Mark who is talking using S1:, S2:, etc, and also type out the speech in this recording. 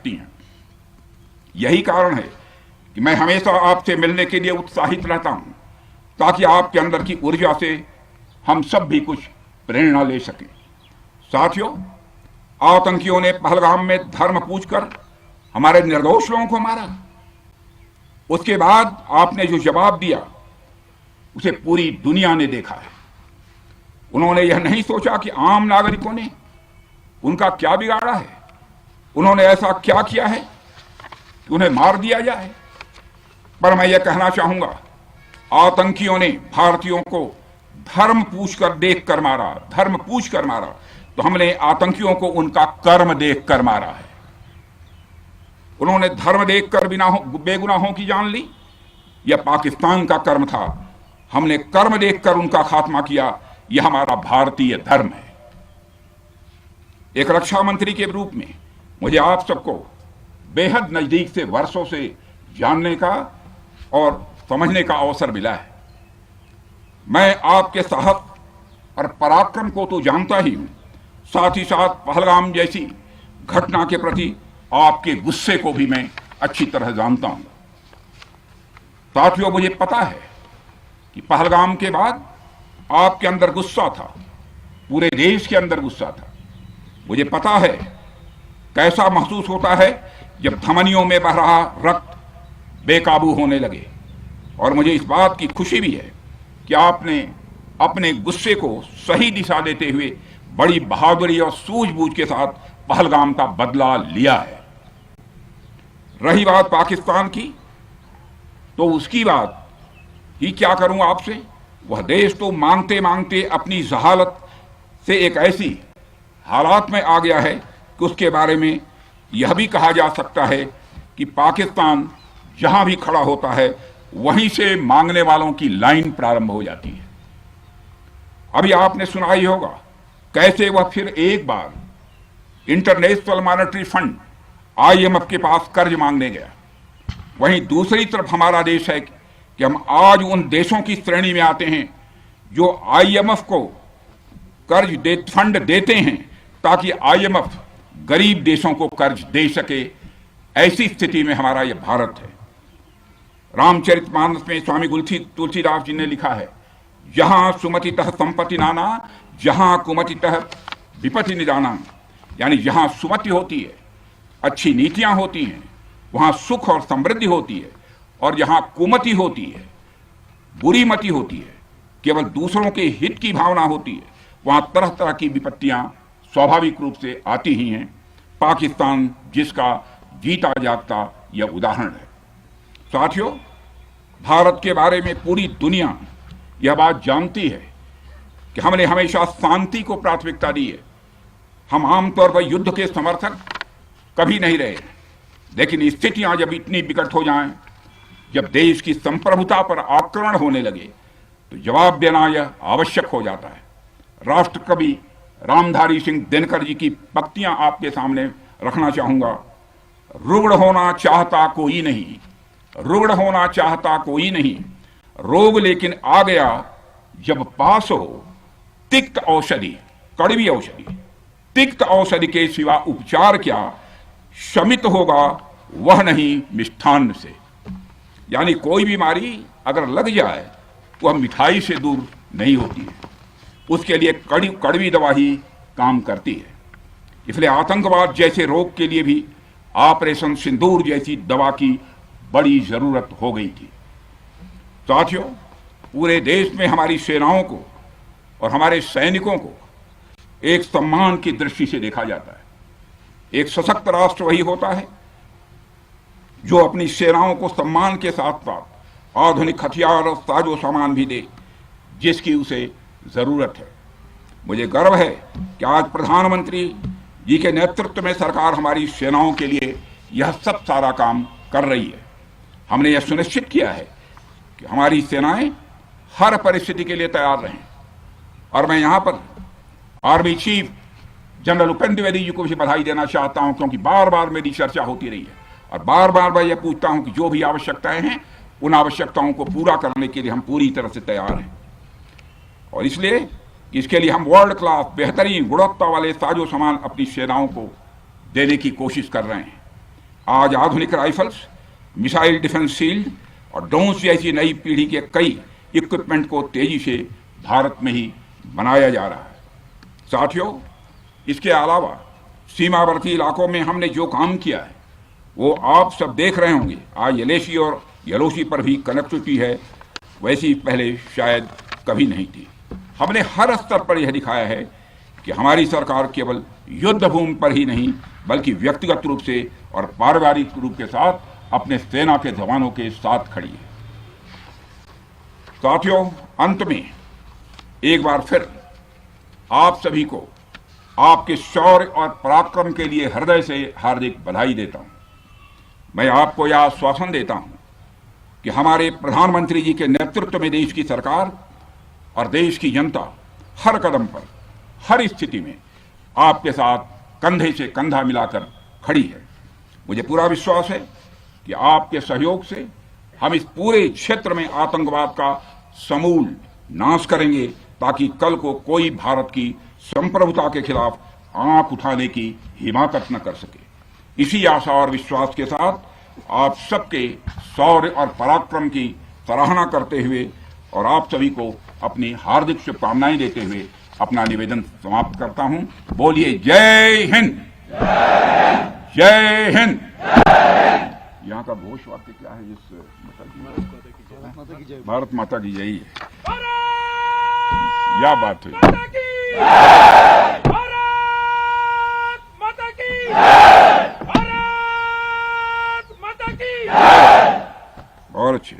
S1: हैं। यही कारण है कि मैं हमेशा आपसे मिलने के लिए उत्साहित रहता हूं, ताकि आपके अंदर की ऊर्जा से हम सब भी कुछ प्रेरणा ले सकें। साथियों, आतंकियों ने पहलगाम में धर्म पूछकर हमारे निर्दोष लोगों को मारा। उसके बाद आपने जो जवाब दिया उसे पूरी दुनिया ने देखा है। उन्होंने यह नहीं सोचा कि आम नागरिकों ने उनका क्या बिगाड़ा है, उन्होंने ऐसा क्या किया है कि उन्हें मार दिया जाए। पर मैं यह कहना चाहूंगा, आतंकियों ने भारतीयों को धर्म पूछकर देखकर मारा, धर्म पूछकर मारा, तो हमने आतंकियों को उनका कर्म देखकर मारा है। उन्होंने धर्म देखकर बेगुनाहों की जान ली, यह पाकिस्तान का कर्म था। हमने कर्म देखकर उनका खात्मा किया, यह हमारा भारतीय धर्म है। एक रक्षा मंत्री के रूप में मुझे आप सबको बेहद नजदीक से वर्षों से जानने का और समझने का अवसर मिला है। मैं आपके साहस और पराक्रम को तो जानता ही हूं, साथ ही साथ पहलगाम जैसी घटना के प्रति आपके गुस्से को भी मैं अच्छी तरह जानता हूं। साथियों, मुझे पता है कि पहलगाम के बाद आपके अंदर गुस्सा था, पूरे देश के अंदर गुस्सा था। मुझे पता है कैसा महसूस होता है जब धमनियों में बह रहा रक्त बेकाबू होने लगे। और मुझे इस बात की खुशी भी है कि आपने अपने गुस्से को सही दिशा देते हुए बड़ी बहादुरी और सूझबूझ के साथ पहलगाम का बदला लिया है। रही बात पाकिस्तान की, तो उसकी बात ही क्या करूं आपसे। वह देश तो मांगते मांगते अपनी जहालत से एक ऐसी हालात में आ गया है कि उसके बारे में यह भी कहा जा सकता है कि पाकिस्तान जहां भी खड़ा होता है वहीं से मांगने वालों की लाइन प्रारंभ हो जाती है। अभी आपने सुना ही होगा कैसे वह फिर एक बार इंटरनेशनल मॉनेटरी फंड IMF के पास कर्ज मांगने गया। वहीं दूसरी तरफ हमारा देश है कि हम आज उन देशों की श्रेणी में आते हैं जो IMF को फंड देते हैं ताकि IMF गरीब देशों को कर्ज दे सके। ऐसी स्थिति में हमारा यह भारत है। रामचरितमानस में स्वामी तुलसीदास जी ने लिखा है, जहां सुमतितः संपत्ति नाना, जहां कुमतितः विपत्ति निदाना। यानी जहां सुमति होती है, अच्छी नीतियां होती हैं, वहां सुख और समृद्धि होती है, और जहां कुमति होती है, बुरी मति होती है, केवल दूसरों के हित की भावना होती है, वहां तरह तरह की विपत्तियां स्वाभाविक रूप से आती ही हैं। पाकिस्तान जिसका जीता जागता यह उदाहरण है। साथियों, भारत के बारे में पूरी दुनिया यह बात जानती है कि हमने हमेशा शांति को प्राथमिकता दी है। हम आमतौर पर युद्ध के समर्थक कभी नहीं रहे, लेकिन स्थितियां जब इतनी विकट हो जाएं, जब देश की संप्रभुता पर आक्रमण होने लगे, तो जवाब देना यह आवश्यक हो जाता है। राष्ट्र कवि रामधारी सिंह दिनकर जी की पंक्तियां आपके सामने रखना चाहूंगा। रुग्ण होना चाहता कोई नहीं, रुग्ण होना चाहता कोई नहीं, रोग लेकिन आ गया जब पास हो तिक्त औषधि, कड़वी औषधि। तिक्त औषधि के सिवा उपचार क्या, शमित होगा वह नहीं मिष्ठान्न से। यानी कोई बीमारी अगर लग जाए तो वह मिठाई से दूर नहीं होती है, उसके लिए कड़वी दवा ही काम करती है। इसलिए आतंकवाद जैसे रोग के लिए भी ऑपरेशन सिंदूर जैसी दवा की बड़ी जरूरत हो गई थी। साथियों, पूरे देश में हमारी सेनाओं को और हमारे सैनिकों को एक सम्मान की दृष्टि से देखा जाता है। एक सशक्त राष्ट्र वही होता है जो अपनी सेनाओं को सम्मान के साथ साथ आधुनिक हथियार और साजो सामान भी दे जिसकी उसे जरूरत है। मुझे गर्व है कि आज प्रधानमंत्री जी के नेतृत्व में सरकार हमारी सेनाओं के लिए यह सब सारा काम कर रही है। हमने यह सुनिश्चित किया है कि हमारी सेनाएं हर परिस्थिति के लिए तैयार रहें। और मैं यहां पर army chief general Upendra Dwivedi ji को भी बधाई देना चाहता हूं, क्योंकि बार बार मेरी चर्चा होती रही है और बार बार मैं यह पूछता हूं कि जो भी आवश्यकताएं हैं उन आवश्यकताओं को पूरा करने के लिए हम पूरी तरह से तैयार हैं। और इसलिए इसके लिए हम वर्ल्ड क्लास बेहतरीन गुणवत्ता वाले साजो सामान अपनी सेनाओं को देने की कोशिश कर रहे हैं। आज आधुनिक राइफल्स, मिसाइल डिफेंस शील्ड और ड्रोन्स जैसी नई पीढ़ी के कई इक्विपमेंट को तेजी से भारत में ही बनाया जा रहा है। साथियों, इसके अलावा सीमावर्ती इलाकों में हमने जो काम किया है वो आप सब देख रहे होंगे। आज एलएसी और एलओसी पर भी कनेक्टिविटी है, वैसी पहले शायद कभी नहीं थी। हमने हर स्तर पर यह दिखाया है कि हमारी सरकार केवल युद्ध भूमि पर ही नहीं बल्कि व्यक्तिगत रूप से और पारिवारिक रूप के साथ अपने सेना के जवानों के साथ खड़ी है। साथियों, अंत में एक बार फिर आप सभी को आपके शौर्य और पराक्रम के लिए हृदय से हार्दिक बधाई देता हूं। मैं आपको यह आश्वासन देता हूं कि हमारे प्रधानमंत्री जी के नेतृत्व में देश की सरकार और देश की जनता हर कदम पर, हर स्थिति में आपके साथ कंधे से कंधा मिलाकर खड़ी है। मुझे पूरा विश्वास है कि आपके सहयोग से हम इस पूरे क्षेत्र में आतंकवाद का समूल नाश करेंगे ताकि कल को कोई भारत की संप्रभुता के खिलाफ आंख उठाने की हिमाकत न कर सके। इसी आशा और विश्वास के साथ आप सबके शौर्य और पराक्रम की सराहना करते हुए और आप सभी को अपनी हार्दिक शुभकामनाएं देते हुए अपना निवेदन समाप्त करता हूं। बोलिए जय हिंद, जय हिंद। यहाँ का घोष वाक्य क्या है? भारत माता की जय है। क्या बात हुई? बहुत अच्छे।